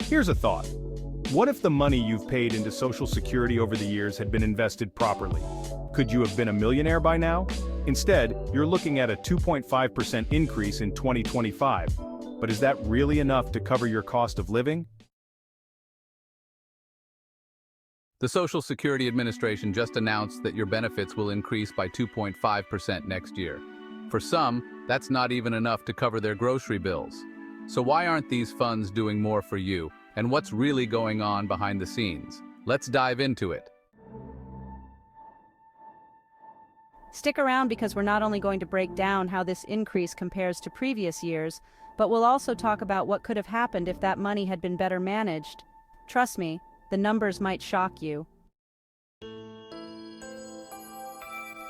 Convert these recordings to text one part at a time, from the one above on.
Here's a thought. What if the money you've paid into Social Security over the years had been invested properly? Could you have been a millionaire by now? Instead, you're looking at a 2.5% increase in 2025. But is that really enough to cover your cost of living? The Social Security Administration just announced that your benefits will increase by 2.5% next year. For some, that's not even enough to cover their grocery bills. So why aren't these funds doing more for you? And what's really going on behind the scenes? Let's dive into it. Stick around because we're not only going to break down how this increase compares to previous years, but we'll also talk about what could have happened if that money had been better managed. Trust me, the numbers might shock you.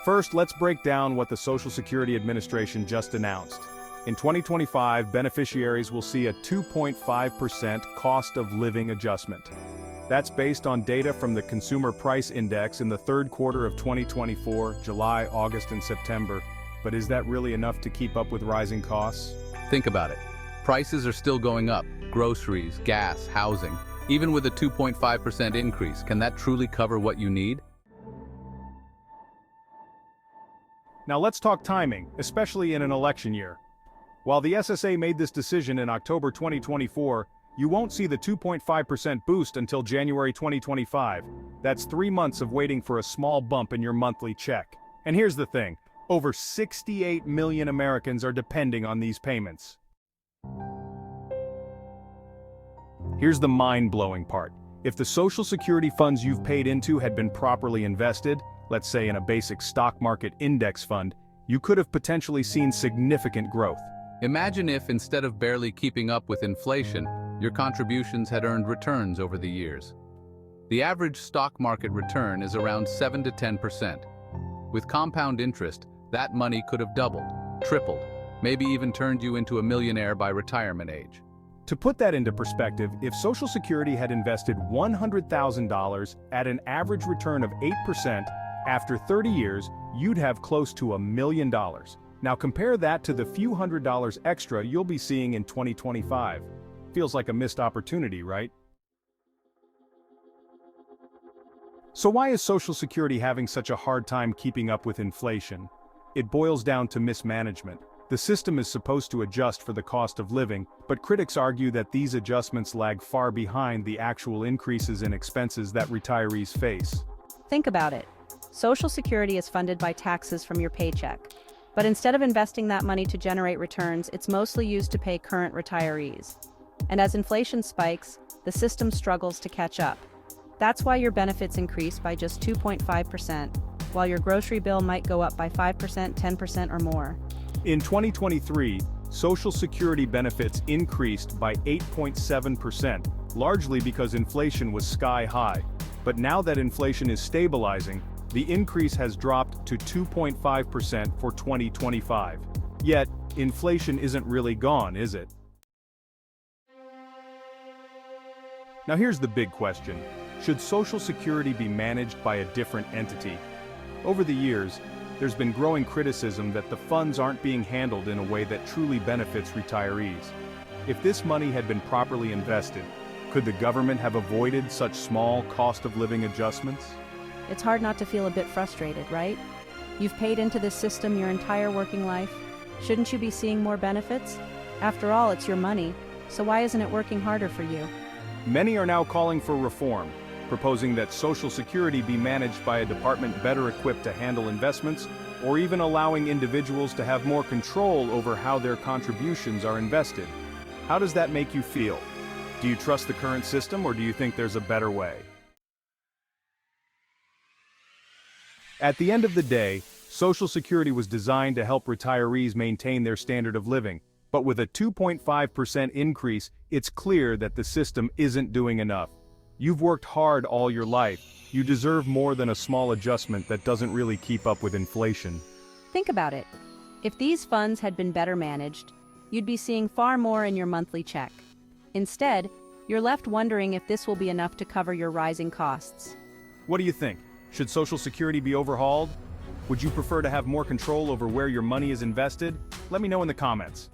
First, let's break down what the Social Security Administration just announced. In 2025, beneficiaries will see a 2.5% cost of living adjustment. That's based on data from the Consumer Price Index in the third quarter of 2024, July, August, and September. But is that really enough to keep up with rising costs? Think about it. Prices are still going up. Groceries, gas, housing. Even with a 2.5% increase, can that truly cover what you need? Now let's talk timing, especially in an election year. While the SSA made this decision in October 2024, you won't see the 2.5% boost until January 2025. That's 3 months of waiting for a small bump in your monthly check. And here's the thing, over 68 million Americans are depending on these payments. Here's the mind-blowing part. If the Social Security funds you've paid into had been properly invested, let's say in a basic stock market index fund, you could have potentially seen significant growth. Imagine if, instead of barely keeping up with inflation, your contributions had earned returns over the years. The average stock market return is around 7 to 10%. With compound interest, that money could have doubled, tripled, maybe even turned you into a millionaire by retirement age. To put that into perspective, if Social Security had invested $100,000 at an average return of 8%, after 30 years, you'd have close to $1 million. Now compare that to the few $100s extra you'll be seeing in 2025. Feels like a missed opportunity, right? So why is Social Security having such a hard time keeping up with inflation? It boils down to mismanagement. The system is supposed to adjust for the cost of living, but critics argue that these adjustments lag far behind the actual increases in expenses that retirees face. Think about it. Social Security is funded by taxes from your paycheck. But instead of investing that money to generate returns, it's mostly used to pay current retirees. And as inflation spikes, the system struggles to catch up. That's why your benefits increase by just 2.5%, while your grocery bill might go up by 5%, 10%, or more. In 2023, Social Security benefits increased by 8.7%, largely because inflation was sky high. But now that inflation is stabilizing, the increase has dropped to 2.5% for 2025. Yet, inflation isn't really gone, is it? Now here's the big question. Should Social Security be managed by a different entity? Over the years, there's been growing criticism that the funds aren't being handled in a way that truly benefits retirees. If this money had been properly invested, could the government have avoided such small cost of living adjustments? It's hard not to feel a bit frustrated, right? You've paid into this system your entire working life. Shouldn't you be seeing more benefits? After all, it's your money, so why isn't it working harder for you? Many are now calling for reform, proposing that Social Security be managed by a department better equipped to handle investments, or even allowing individuals to have more control over how their contributions are invested. How does that make you feel? Do you trust the current system, or do you think there's a better way? At the end of the day, Social Security was designed to help retirees maintain their standard of living, but with a 2.5% increase, it's clear that the system isn't doing enough. You've worked hard all your life. You deserve more than a small adjustment that doesn't really keep up with inflation. Think about it. If these funds had been better managed, you'd be seeing far more in your monthly check. Instead, you're left wondering if this will be enough to cover your rising costs. What do you think? Should Social Security be overhauled? Would you prefer to have more control over where your money is invested? Let me know in the comments.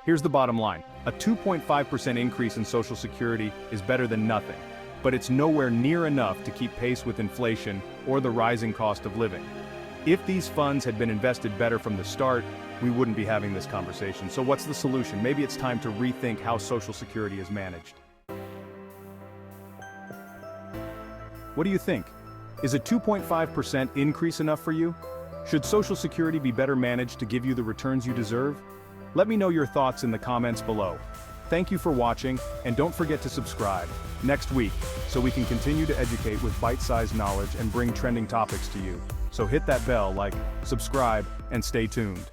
Here's the bottom line. A 2.5% increase in Social Security is better than nothing, but it's nowhere near enough to keep pace with inflation or the rising cost of living. If these funds had been invested better from the start, we wouldn't be having this conversation. So what's the solution? Maybe it's time to rethink how Social Security is managed. What do you think? Is a 2.5% increase enough for you? Should Social Security be better managed to give you the returns you deserve? Let me know your thoughts in the comments below. Thank you for watching, and don't forget to subscribe next week so we can continue to educate with bite-sized knowledge and bring trending topics to you. So hit that bell, like, subscribe, and stay tuned.